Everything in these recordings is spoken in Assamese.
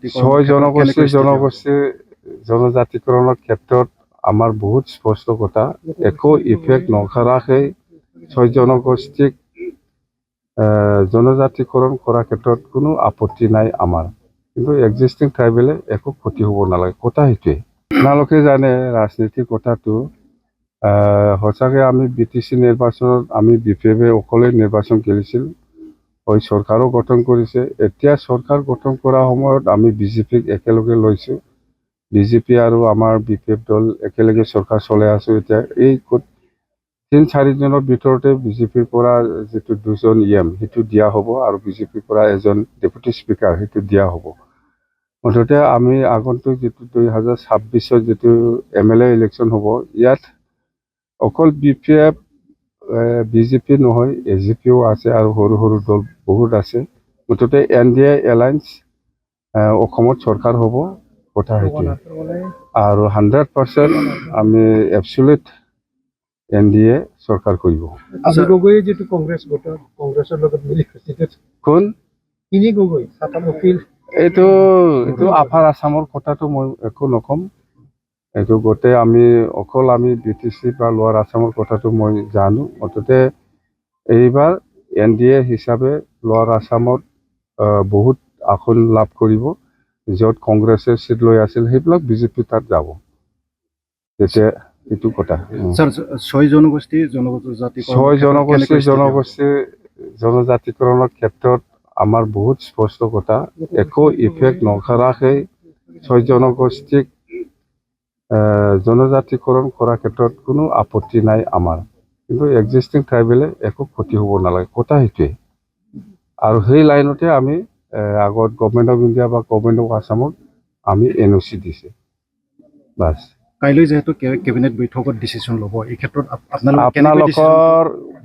ছয় জনগোষ্ঠী জনজাতিকৰণৰ ক্ষেত্ৰত আমাৰ বহুত স্পষ্ট কথা একো ইফেক্ট নকৰাকৈ ছয় জনগোষ্ঠীক জনজাতিকৰণ কৰাৰ ক্ষেত্ৰত কোনো আপত্তি নাই আমাৰ কিন্তু এক্সিষ্টিং ট্ৰাইবেলে একো ক্ষতি হ'ব নালাগে কথা সেইটোৱে আপোনালোকে জানে ৰাজনীতিৰ কথাটো সঁচাকৈ আমি BTC নিৰ্বাচনত আমি BPF অকলে নিৰ্বাচন খেলিছিল হয় চৰকাৰো গঠন কৰিছে এতিয়া চৰকাৰ গঠন কৰাৰ সময়ত আমি BJPক একেলগে লৈছোঁ BJP আৰু আমাৰ BPF দল একেলগে চৰকাৰ চলাই আছোঁ এতিয়া এই ৩-৪ দিনৰ ভিতৰতে BJPৰ পৰা যেটো দুজন সেইটো দিয়া হ'ব আৰু BJPৰ পৰা এজন ডেপুটি স্পিকাৰ সেইটো দিয়া হ'ব মুঠতে আমি আগন্তুক যেটো 2026 যেটো MLA ইলেকশ্যন হ'ব ইয়াত অকল BPF BJP নহয় AGPও আছে আৰু সৰু দল বহুত আছে মুঠতে NDA এলায়েন্স অসমত চৰকাৰ হ'ব কথা সেইটো আৰু 100% আমি এবসলিউট NDA চৰকাৰ কৰিব আজি গগৈ যেটো কংগ্ৰেছৰ লগত মিলি কোন তিনি গগৈ সাতাম অপিল এইটো আপাৰ আসামৰ কথাটো মই একো নকম এইটো গোটেই আমি অকল আমি BTC বা লোৱাৰ আসামৰ কথাটো মই জানো মুঠতে এইবাৰ NDA হিচাপে লোৱাৰ আসামত বহুত আসন লাভ কৰিব য'ত কংগ্ৰেছে সিট লৈ আছিল সেইবিলাক BJP তাত যাব তেতিয়া এইটো কথা স্যার ছয় জনগোষ্ঠী জনজাতিকৰণৰ ক্ষেত্ৰত আমাৰ বহুত স্পষ্ট কথা একো ইফেক্ট নকৰাকৈ ছয় জনগোষ্ঠীক জনজাতিকৰণ কৰাৰ ক্ষেত্ৰত কোনো আপত্তি নাই আমাৰ কিন্তু এক্সিষ্টিং ট্ৰাইবেলে একো ক্ষতি হ'ব নালাগে কথা সেইটোৱে আৰু সেই লাইনতে আমি আগত গভৰ্ণমেণ্ট অফ ইণ্ডিয়া বা গভৰ্ণমেণ্ট অফ আসামক আমি NOC দিছে বাস কাইলৈ যেহেতু কেবিনেট বৈঠকত ডিসিশন ল'ব এই ক্ষেত্ৰত আপোনালোকৰ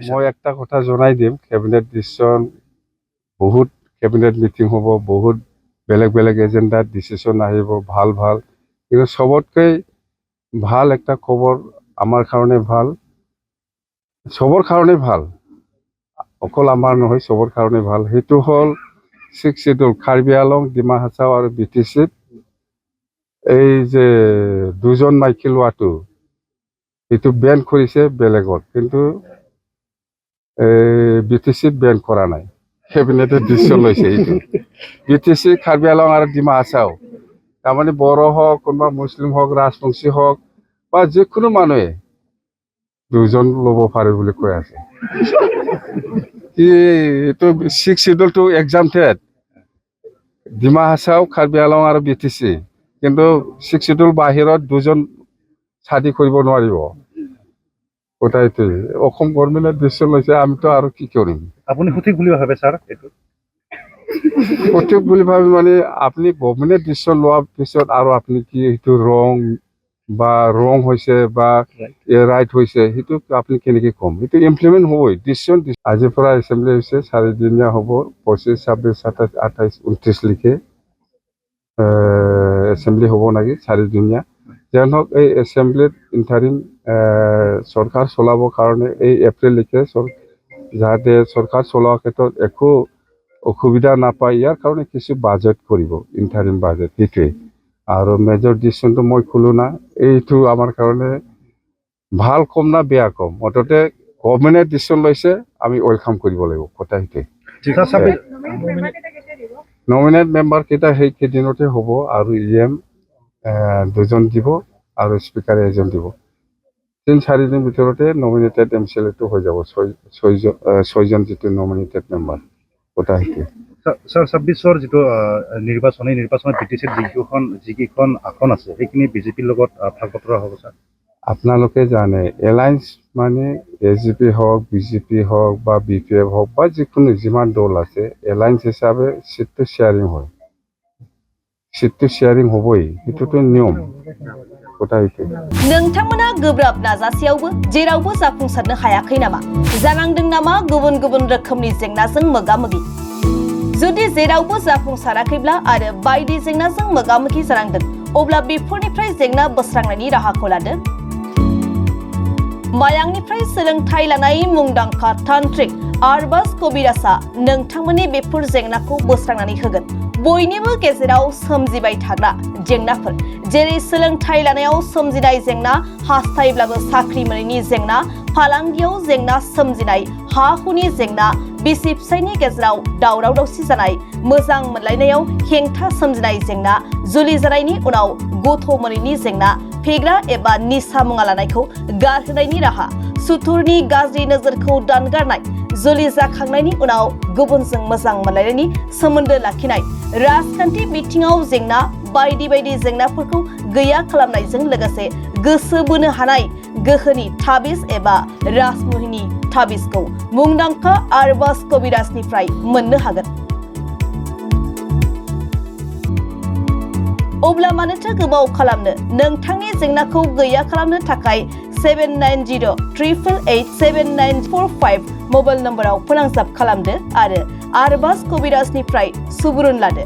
মই একটা কথা জনাই দিম কেবিনেট ডিসিশন বহুত কেবিনেট মিটিং হ'ব বহুত বেলেগ এজেন্ডাত ডিসিশন আহিব ভাল কিন্তু সবতকৈ ভাল একটা খবৰ আমাৰ কাৰণে ভাল সবৰ কাৰণে ভাল অকল আমাৰ নহয় সবৰ কাৰণে ভাল সেইটো হল 6 শিডিউল কাৰ্বি আলং ডিমা হাছাও আৰু BTC এই যে দুজন মাইকী লোৱাটো এইটো বেন কৰিছে বেলেগত কিন্তু BTC বেন কৰা নাই কেবিনেটে ডিসিশন লৈছে এইটো BTC কাৰ্বি আলং আৰু ডিমা হাছাও তাৰমানে বড়ো হওক কোনোবা মুছলিম হওক ৰাজবংশী হওক বা যিকোনো মানুহে দুজন ল'ব পাৰে বুলি কৈ আছে এইটো 6 শিডিউলটো এক্সামটেড ডিমা হাছাও কাৰ্বি আলং আৰু BTC কিন্তু 6 শিডিউল বাহিৰত দুজন ছাদি কৰিব নোৱাৰিব ওটাইতে অসম গভৰ্ণমেণ্টে ডিসিশন লৈছে আমিতো আৰু কি কৰিম আপুনি সঠিক বুলি ভাবে স্যাৰ এটো সঠিক বুলি ভাবি মানে আপনি গভৰ্ণমেণ্টে ডিসিশন লোৱাৰ পিছত আৰু আপনি কি এইটো ৰং হৈছে বা ৰাইট হৈছে সেইটো আপনি কেনেকৈ কম সেইটো ইমপ্লিমেন্ট হ'বই ডিসিশন আজিৰ পৰা এছেম্বলি হৈছে 4 দিনীয়া হ'ব 25 26 27 28 29 লিখে এছেম্বলি হ'ব নাকি 4 দিনীয়া যেনক এই এছেম্বলিত ইন্টাৰিম সৰকাৰ চলাবৰ কাৰণে এই এপ্ৰিল লিখে যাতে সৰকাৰ চলোৱাৰ ক্ষেত্ৰত একো অসুবিধা নাপায় ইয়াৰ কাৰণে কিছু বাজেট কৰিব ইন্টাৰিম বাজেট সেইটোৱে আৰু মেজৰ ডিসিশনটো মই খুলো না এইটো আমাৰ কাৰণে ভাল কম না বেয়া কম মুঠতে গভৰ্ণমেণ্টে ডিসিশন লৈছে আমি ওয়েলকাম কৰিব লাগিব কথা সেইটোৱে নমিনেট মেম্বাৰ কেইটা সেই কেইদিনতে হ'ব আৰু দুজন দিব আৰু স্পিকাৰে এজন দিব 3-4 দিন ভিতৰতে নমিনেটেড MCLA হৈ যাব ছয়জন যেটো নমিনেটেড মেম্বাৰ কথা সেইটোৱে স্যাৰ 26 যেটো নিৰ্বাচনত BTC যিকেইখন আসন আছে সেইখিনি BJPৰ লগত ভাগ বতৰা হ'ব স্যার আপোনালোকে জানে এলায়েন্স মানে AGP হওক BJP হওক বা BPF হওক বা যিকোনো যিমান দল আছে এলায়েন্স হিচাপে সিটটো শেয়ারিং হ'বই এটোতো নিয়ম কথা সেইটোৱে नोंथांमोना गोब्राब नाजासेयावबो जेरावबो जाफुंसारनो हायाखै नामा जानांदों नामा गुबुन गुबुन रोखोमनि जेंनाजों मोगा-मोगि जुदि जेरावबो जाफुंसाराखैब्ला आरो बायदि जेंनाजों मोगा-मोगि जानांदों अब्ला बेफोरनिफ्राय जेंना बोस्रांनायनि राहाखौ लादो मायांनिफ्राय सोलोंथाइ लानाय मुंदांखा तान्त्रिक आरबाज कबिराजआ नोंथांमोननि बेफोर जेंनाखौ बोस्रांनानै होगोन बयनिबो गेजेराव सोमजिबाय थाग्रा जेंनाफोर जेरै सोलोंथाइ लानायाव सोमजिनाय जेंना हास्थायब्लाबो साख्रि मोनैनि जेंना फालांगियाव जेंना सोमजिनाय हा हुनि जेंना बिसि फिसायनि गेजेराव दावराव दावसि जानाय मोजां मोनलायनायाव हेंथा सोमजिनाय जेंना जुलि जानायनि उनाव गथ' मोनैनि जेंना फेग्रा एबा निसा मुवा लानायखौ गारहोनायनि राहा सुथुरनि गाज्रि नोजोरखौ दानगारनाय जुलि जाखांनायनि उनाव गुबुनजों मोजां मोनलायनायनि सोमोन्दो लाखिनाय राजखान्थि बिथिङाव जेंना बायदि बायदि जेंनाफोरखौ गैया खालामनायजों लोगोसे गोसो बोनो हानाय गोहोनि थाबिज एबा राजमुहिनि थाबिजखौ मुंदांखा आरबाज कबिराजनिफ्राय मोननो हागोन। अब्ला मानोथो गोबाव खालामनो नोंथांनि जेंनाखौ गैया खालामनो थाखाय 7908887945 मबाइल नम्बराव फोनांजाब खालामदो आरो आरबाज कबिराजनिफ्राय सुबुरुन लादो।